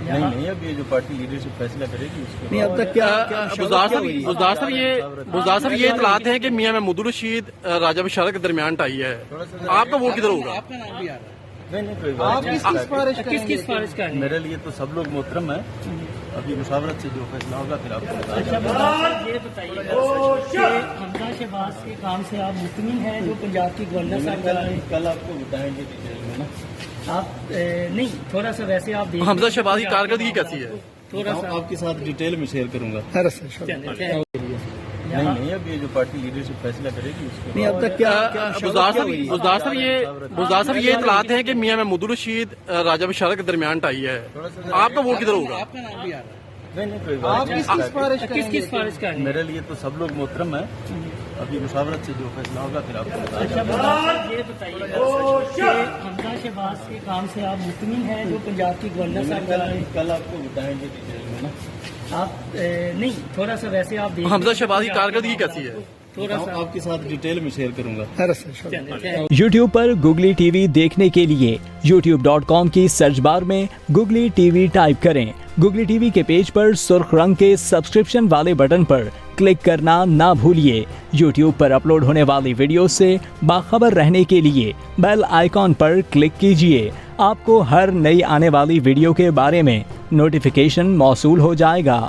نہیں اب یہ جو پارٹی لیڈرشپ فیصلہ کرے گی اس کے نہیں اب تک کیا بزدار صاحب یہ اطلاعات ہیں کہ میاں محمود الرشید راجہ بشارہ کے درمیان ٹائی ہے، آپ کا ووٹ کدھر ہوگا؟ آپ کا نام بھی آ رہا ہے، نہیں کوئی بات نہیں، کس سفارش کا ہے؟ میرے لیے تو سب لوگ محترم ہیں، ابھی مشاورت سے جو فیصلہ ہوگا پھر آپ کو بتائیں گے۔ یہ بتائیے کہ حمزہ شہباز کے کام سے آپ مطمئن ہیں جو پنجاب کی گورنر صاحب کر رہے ہیں؟ کل آپ کو بتائیں گے ڈیٹیل میں نا۔ آپ نہیں تھوڑا سا ویسے آپ دیکھ حمزہ شہباز کی کارکردگی کیسی ہے؟ تھوڑا سا آپ کے ساتھ ڈیٹیل میں شیئر کروں گا۔ نہیں اب یہ جو پارٹی لیڈرشپ فیصلہ کرے گی اس کے نہیں اب تک کیا بزدار صاحب یہ اطلاعات ہیں کہ میاں محمود الرشید راجہ بشارہ کے درمیان ٹائی ہے، آپ کا ووٹ کدھر ہوگا؟ آپ کا نام بھی آ رہا ہے، نہیں کوئی بات نہیں، کس سفارش کا ہے؟ میرے لیے تو سب لوگ محترم ہیں، ابھی مشاورت سے جو فیصلہ ہوگا پھر آپ کو بتائیں گے۔ یہ بتائیے کہ حمزہ شہباز کے کام سے آپ مطمئن ہیں جو پنجاب کی گورنر صاحب کر رہے ہیں؟ کل آپ کو بتائیں گے ڈیٹیل میں نا۔ آپ نہیں تھوڑا سا ویسے آپ دیکھ حمزہ شہباز کی کارکردگی کیسی ہے؟ تھوڑا سا آپ کے ساتھ ڈیٹیل میں شیئر کروں گا۔ یوٹیوب پر گوگلی ٹی وی دیکھنے کے لیے youtube.com کی سرچ بار میں گوگلی ٹی وی ٹائپ کریں۔ گوگلی ٹی وی کے پیج پر سرخ رنگ کے سبسکرپشن والے بٹن پر کلک کرنا نہ بھولیے۔ یوٹیوب پر اپلوڈ ہونے والی ویڈیو سے باخبر رہنے کے لیے بیل آئیکن پر کلک کیجیے۔ آپ کو ہر نئی آنے والی ویڈیو کے بارے میں نوٹیفیکیشن موصول ہو جائے گا۔